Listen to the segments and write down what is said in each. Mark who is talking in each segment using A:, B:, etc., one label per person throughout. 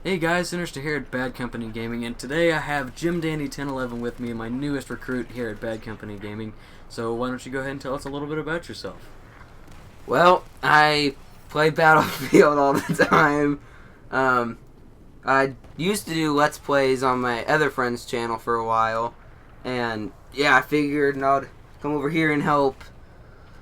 A: Hey guys, Sinister here at Bad Company Gaming, and today I have Jim Dandy 1011 with me, my newest recruit here at Bad Company Gaming. So why don't you go ahead and tell us a little bit about yourself?
B: Well, I play Battlefield all the time. I used to do Let's Plays on my other friend's channel for a while, and yeah, I figured I'd come over here and help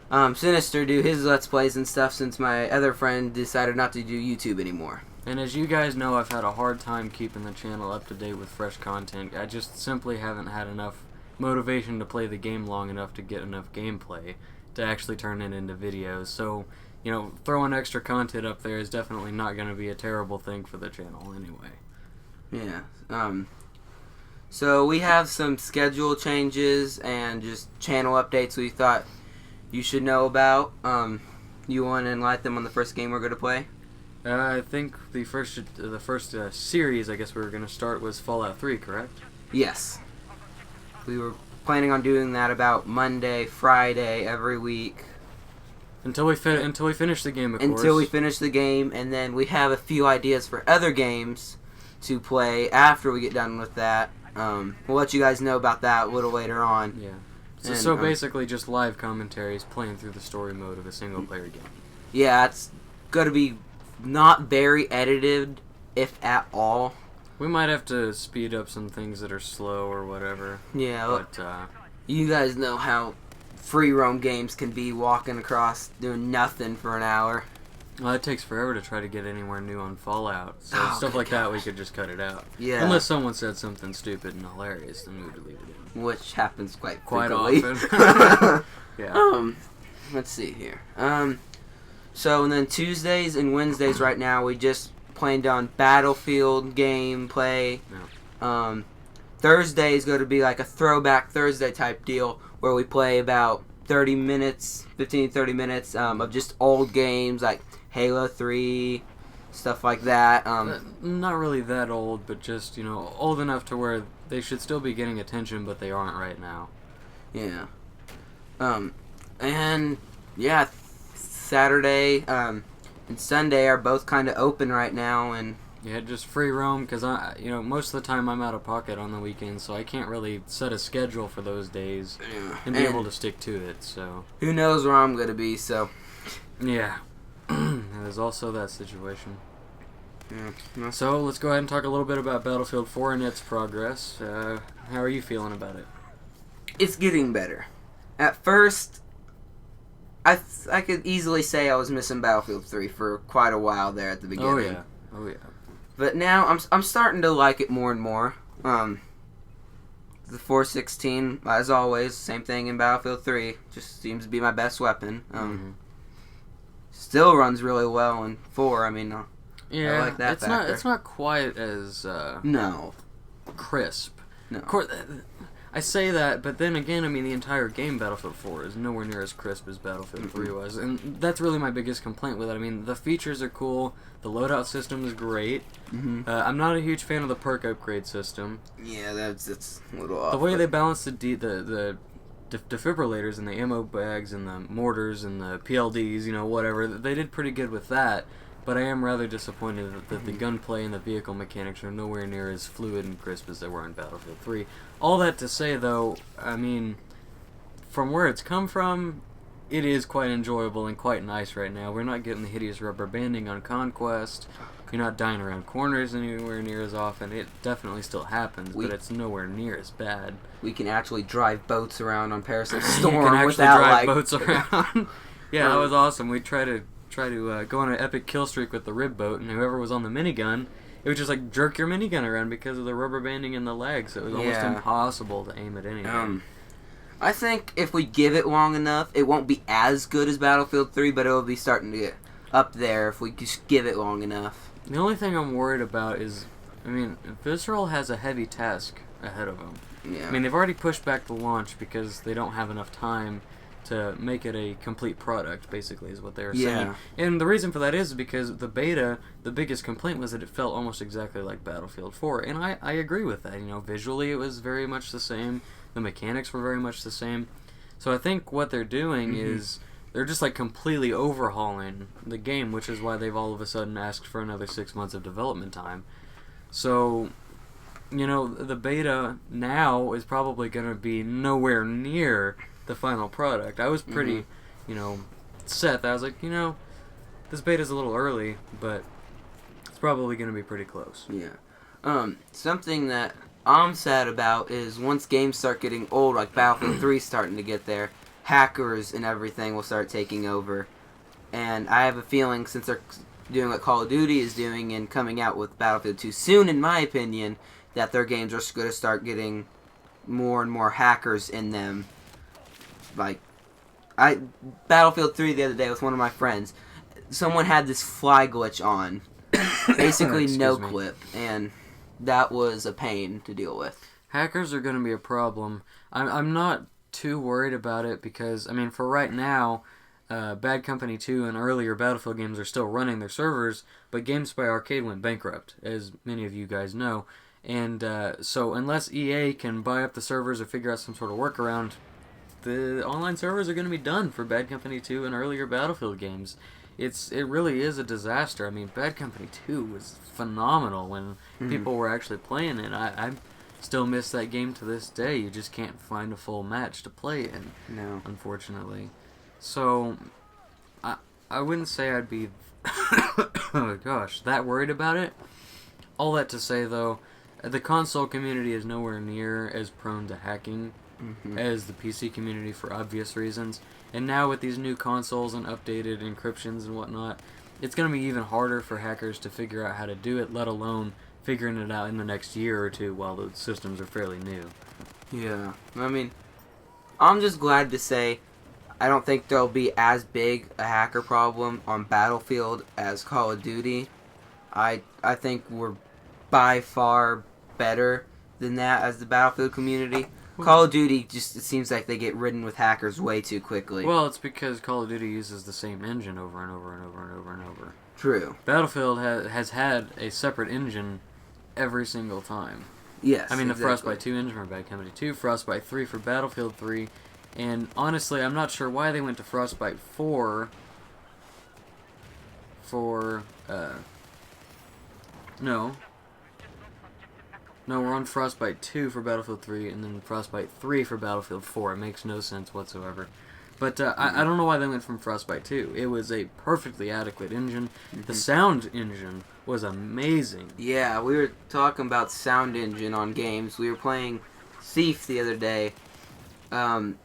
B: Sinister do his Let's Plays and stuff since my other friend decided not to do YouTube anymore.
A: And as you guys know, I've had a hard time keeping the channel up to date with fresh content. I just simply haven't had enough motivation to play the game long enough to get enough gameplay to actually turn it into videos. So, you know, throwing extra content up there is definitely not going to be a terrible thing for the channel anyway.
B: Yeah. So we have some schedule changes and just channel updates we thought you should know about. You want to enlighten them on the first game we're going to play?
A: I think the first series, I guess we were going to start, was Fallout 3, correct?
B: Yes. We were planning on doing that about Monday, Friday, every week.
A: Until we finish the game, of course.
B: Until we finish the game, and then we have a few ideas for other games to play after we get done with that. We'll let you guys know about that a little later on.
A: Yeah. So basically just live commentaries playing through the story mode of a single-player game.
B: Yeah, it's going to be not very edited, if at all.
A: We might have to speed up some things that are slow or whatever.
B: Yeah,
A: but
B: you guys know how free roam games can be, walking across doing nothing for an hour.
A: Well, it takes forever to try to get anywhere new on Fallout, so stuff like that we could just cut it out.
B: Yeah.
A: Unless someone said something stupid and hilarious, then we would delete it.
B: Which happens quite
A: often.
B: Yeah. Let's see here. So, and then Tuesdays and Wednesdays right now, we just planned on Battlefield gameplay.
A: Yeah.
B: Thursday is going to be like a throwback Thursday type deal where we play about 30 minutes, 15 to 30 minutes of just old games like Halo 3, stuff like that.
A: Not really that old, but just, you know, old enough to where they should still be getting attention, but they aren't right now.
B: Yeah. And, yeah, Saturday and Sunday are both kind of open right now, and
A: yeah, just free roam because most of the time I'm out of pocket on the weekends, so I can't really set a schedule for those days and be able to stick to it. So
B: who knows where I'm gonna be? So
A: yeah, there's also that situation.
B: Yeah.
A: So let's go ahead and talk a little bit about Battlefield 4 and its progress. How are you feeling about it?
B: It's getting better. At first, I could easily say I was missing Battlefield 3 for quite a while there at the beginning.
A: Oh yeah.
B: But now I'm starting to like it more and more. The 416, as always, same thing in Battlefield 3. Just seems to be my best weapon. Still runs really well in 4. I mean,
A: yeah,
B: I like that factor.
A: It's not quite as crisp.
B: No.
A: Of course, I say that, but then again, I mean, the entire game, Battlefield 4, is nowhere near as crisp as Battlefield 3 was, and that's really my biggest complaint with it. I mean, the features are cool, the loadout system is great. I'm not a huge fan of the perk upgrade system.
B: Yeah, that's a little off.
A: The way they balance the defibrillators and the ammo bags and the mortars and the PLDs, you know, whatever, they did pretty good with that. But I am rather disappointed that the gunplay and the vehicle mechanics are nowhere near as fluid and crisp as they were in Battlefield 3. All that to say, though, I mean, from where it's come from, it is quite enjoyable and quite nice right now. We're not getting the hideous rubber banding on Conquest. You're not dying around corners anywhere near as often. It definitely still happens, but it's nowhere near as bad.
B: We can actually drive boats around on Parasite Storm
A: you can actually
B: without,
A: drive boats around. Yeah, that was awesome. We tried to go on an epic kill streak with the rib boat, and whoever was on the minigun, it would just like jerk your minigun around because of the rubber banding and the legs. So it was almost impossible to aim at anything.
B: I think if we give it long enough, it won't be as good as Battlefield 3, but it'll be starting to get up there if we just give it long enough.
A: The only thing I'm worried about is, I mean, Visceral has a heavy task ahead of them.
B: Yeah.
A: I mean, they've already pushed back the launch because they don't have enough time to make it a complete product, basically, is what they were saying. And the reason for that is because the beta, the biggest complaint was that it felt almost exactly like Battlefield 4, and I agree with that. You know, visually it was very much the same, the mechanics were very much the same. So I think what they're doing is they're just like completely overhauling the game, which is why they've all of a sudden asked for another 6 months of development time. So, the beta now is probably going to be nowhere near the final product. I was pretty, set. I was like, this beta's a little early, but it's probably going to be pretty close.
B: Yeah. Something that I'm sad about is once games start getting old, like Battlefield 3 starting to get there, hackers and everything will start taking over. And I have a feeling, since they're doing what Call of Duty is doing and coming out with Battlefield 2 soon, in my opinion, that their games are going to start getting more and more hackers in them. Like, Battlefield 3 the other day with one of my friends, someone had this fly glitch on. Basically no clip, and that was a pain to deal with.
A: Hackers are going to be a problem. I'm not too worried about it because, for right now, Bad Company 2 and earlier Battlefield games are still running their servers, but GameSpy Arcade went bankrupt, as many of you guys know. And so unless EA can buy up the servers or figure out some sort of workaround, the online servers are going to be done for Bad Company 2 and earlier Battlefield games. It really is a disaster. Bad Company 2 was phenomenal when people were actually playing it. I still miss that game to this day. You just can't find a full match to play in,
B: No.
A: unfortunately. So, I wouldn't say I'd be, oh gosh, that worried about it. All that to say, though, the console community is nowhere near as prone to hacking as the PC community for obvious reasons. And now with these new consoles and updated encryptions and whatnot, it's going to be even harder for hackers to figure out how to do it, let alone figuring it out in the next year or two while the systems are fairly new.
B: Yeah. I'm just glad to say I don't think there'll be as big a hacker problem on Battlefield as Call of Duty. I think we're by far better than that as the Battlefield community. Call of Duty it seems like they get ridden with hackers way too quickly.
A: Well, it's because Call of Duty uses the same engine over and over and over and over and over.
B: True.
A: Battlefield has had a separate engine every single time.
B: Yes,
A: the
B: exactly.
A: Frostbite 2 engine for Bad Company 2, Frostbite 3 for Battlefield 3, and honestly, I'm not sure why they went to Frostbite 4 for, No, we're on Frostbite 2 for Battlefield 3, and then Frostbite 3 for Battlefield 4. It makes no sense whatsoever. But I don't know why they went from Frostbite 2. It was a perfectly adequate engine. The sound engine was amazing.
B: Yeah, we were talking about sound engine on games. We were playing Thief the other day. And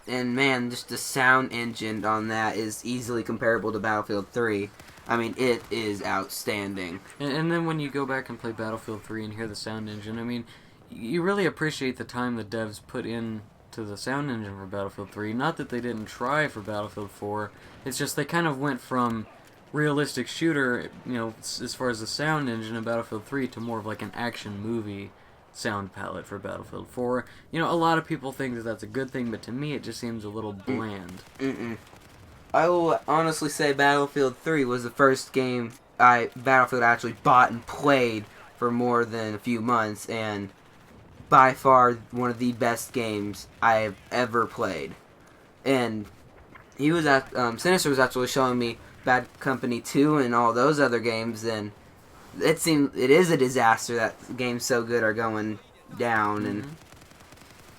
B: man, just the sound engine on that is easily comparable to Battlefield 3. It is outstanding.
A: And then when you go back and play Battlefield 3 and hear the sound engine, you really appreciate the time the devs put in to the sound engine for Battlefield 3. Not that they didn't try for Battlefield 4. It's just they kind of went from realistic shooter, as far as the sound engine in Battlefield 3 to more of like an action movie sound palette for Battlefield 4. A lot of people think that that's a good thing, but to me it just seems a little bland.
B: I will honestly say Battlefield 3 was the first game Battlefield actually bought and played for more than a few months, and by far one of the best games I have ever played. And he was Sinister was actually showing me Bad Company 2 and all those other games, and it is a disaster that games so good are going down. And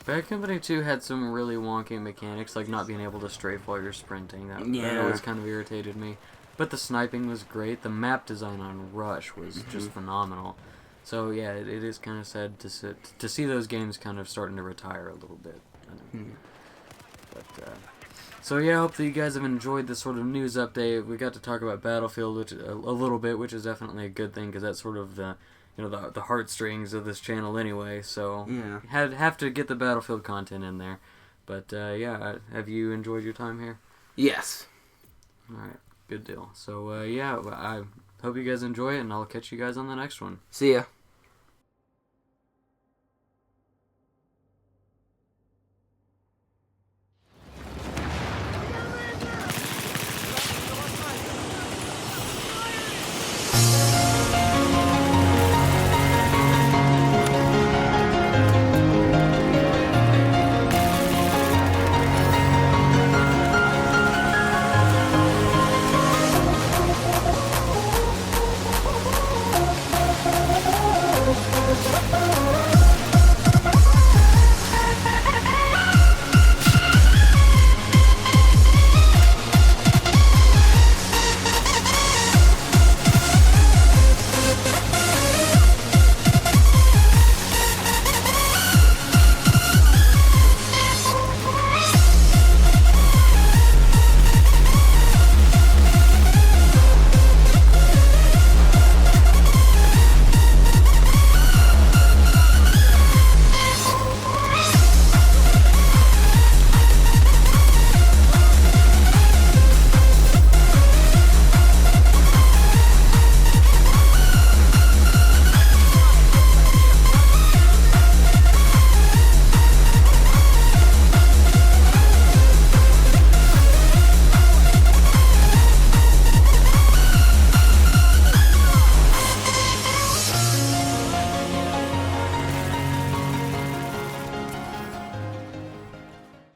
A: Bad Company 2 had some really wonky mechanics, like not being able to strafe while you're sprinting. That always kind of irritated me. But the sniping was great. The map design on Rush was just phenomenal. So yeah, it is kind of sad to see those games kind of starting to retire a little bit. So yeah, I hope that you guys have enjoyed this sort of news update. We got to talk about Battlefield a little bit, which is definitely a good thing because that's sort of the heartstrings of this channel anyway. So have to get the Battlefield content in there. But have you enjoyed your time here?
B: Yes.
A: All right, good deal. So I hope you guys enjoy it, and I'll catch you guys on the next one.
B: See ya.